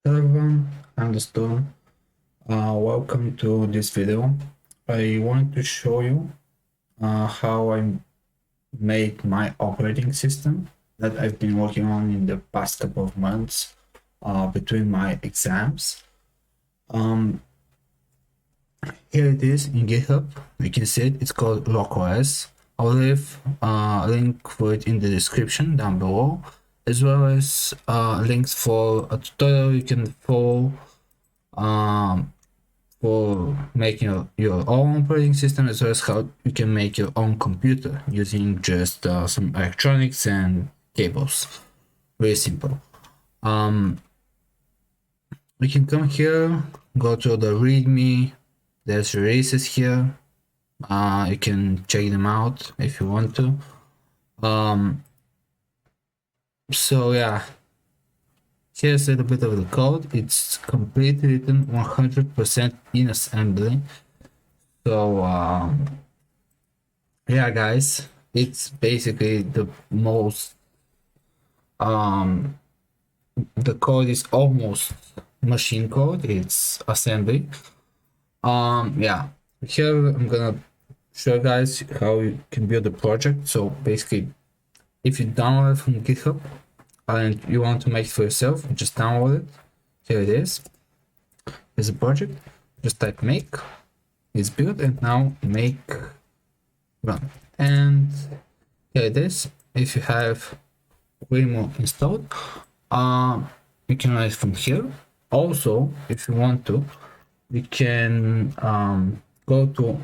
Hello everyone, I'm the Storm. Welcome to this video. I wanted to show you how I made my operating system that I've been working on in the past couple of months between my exams. Here it is in GitHub. You can see it. It's called RockOS. I'll leave a link for it in the description down below, as well as links for a tutorial you can follow for making your own operating system, as well as how you can make your own computer using just some electronics and cables. Very simple. We can come here, go to the README. There's releases here. You can check them out if you want to. So yeah, here's a little bit of the code. It's completely written 100% in assembly. So yeah, guys, it's basically the most the code is almost machine code. It's assembly. Yeah, here I'm gonna show you guys how you can build a project. So basically, if you download it from GitHub and you want to make it for yourself, just download it. Here it is. Here's a project. Just type make. It's built, and now make run. And here it is. If you have Waymo installed, you can run it from here. Also, if you want to, we can go to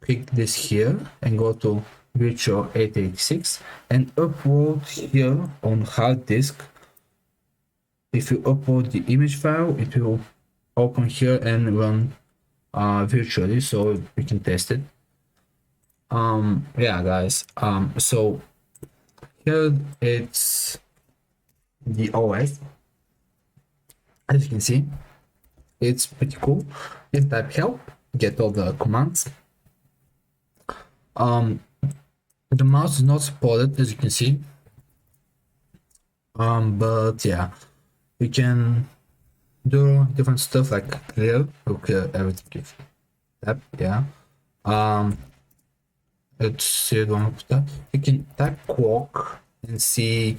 click this here and go to virtual x86 and upload here on hard disk. If you upload the image file, it will open here and run virtually, so we can test it. Yeah, guys, so here it's the OS. As you can see, it's pretty cool. You type help, get all the commands. The mouse is not supported, as you can see. But yeah, you can do different stuff like clear, will clear everything. Tap, yeah. Let's see one of that. You can type clock and see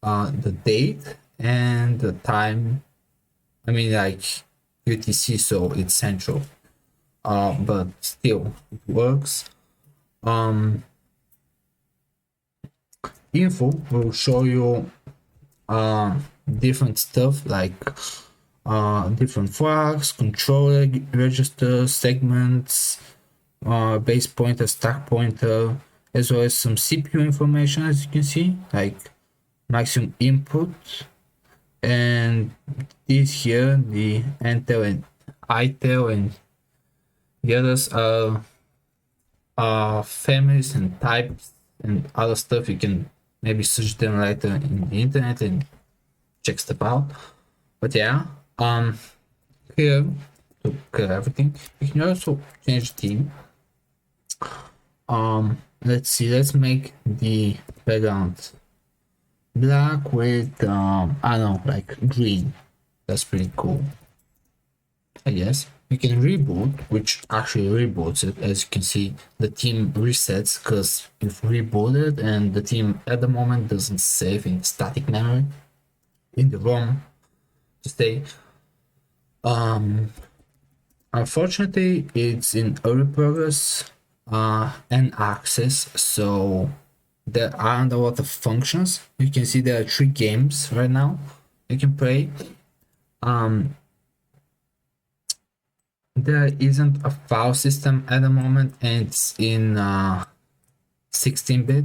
the date and the time. I mean, like UTC, so it's central. But still, it works. Info will show you different stuff like different flags, controller registers, segments, base pointer, stack pointer, as well as some CPU information, as you can see, like maximum input, and this here, the Intel and ITEL, and the others are families and types and other stuff. You can maybe search them later in the internet and check stuff out. But yeah, here to clear everything, you can also change the theme. Let's see, let's make the background black with I don't know, like green. That's pretty cool, I guess. You can reboot, which actually reboots it. As you can see, the theme resets because you've rebooted and the theme at the moment doesn't save in static memory in the ROM to stay. Unfortunately, it's in early progress and access, so there aren't a lot of functions. You can see there are 3 games right now you can play. There isn't a file system at the moment, and it's in 16-bit.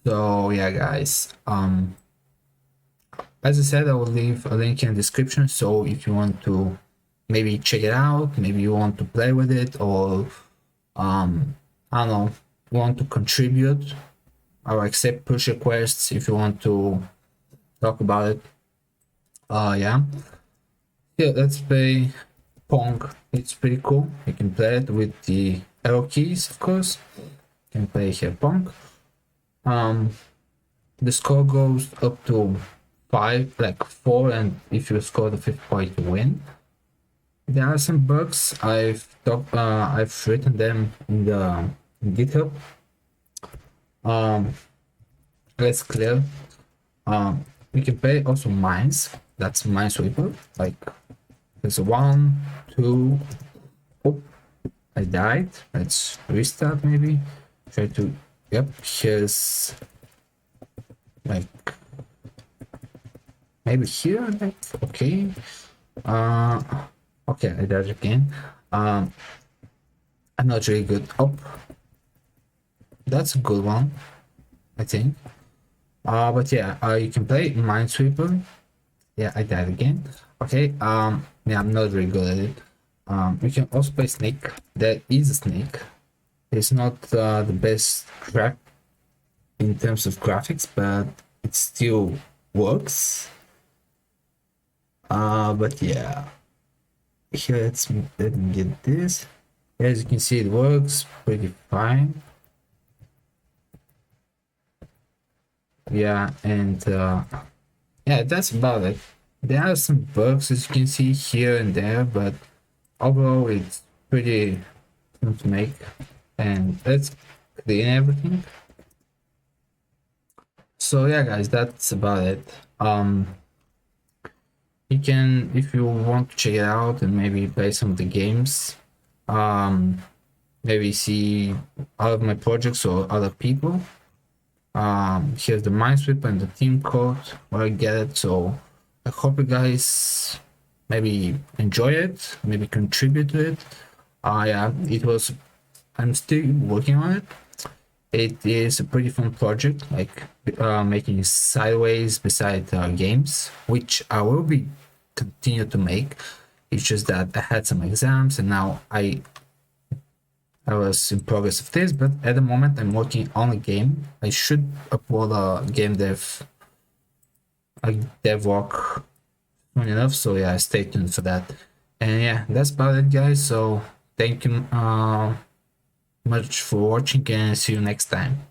So yeah, guys, as I said, I will leave a link in the description, so if you want to maybe check it out, maybe you want to play with it, or I don't know, want to contribute or accept push requests if you want to talk about it. Yeah, let's play Pong. It's pretty cool. You can play it with the arrow keys, of course. You can play here Pong. The score goes up to 5, like 4, and if you score the 5th point, you win. There are some bugs. I've written them in the GitHub. Let's clear. We can play also mines. That's Minesweeper. Like there's 1, 2. Oh, I died. Let's restart maybe. Try to. Yep. Here's like maybe here. Like okay. Okay, I died again. I'm not really good. Oh, that's a good one, I think. But yeah, you can play Minesweeper. Yeah, I died again. Okay, yeah, I'm not very good at it. You can also play Snake. There is a Snake. It's not the best track in terms of graphics, but it still works. But yeah, here let me get this. As you can see, it works pretty fine. Yeah, and yeah, that's about it. There are some bugs as you can see here and there, but overall it's pretty fun to make. And let's clean everything. So yeah, guys, that's about it. You can, if you want to check it out and maybe play some of the games, maybe see other of my projects or other people. Here's the Minesweeper and the team code where I get it. So I hope you guys maybe enjoy it, maybe contribute to it. Yeah, it was. I'm still working on it. It is a pretty fun project, like making sideways beside games, which I will be continue to make. It's just that I had some exams and now I was in progress of this, but at the moment I'm working on a game. I should upload a game dev walk soon enough. So yeah, stay tuned for that. And yeah, that's about it, guys. So thank you much for watching and see you next time.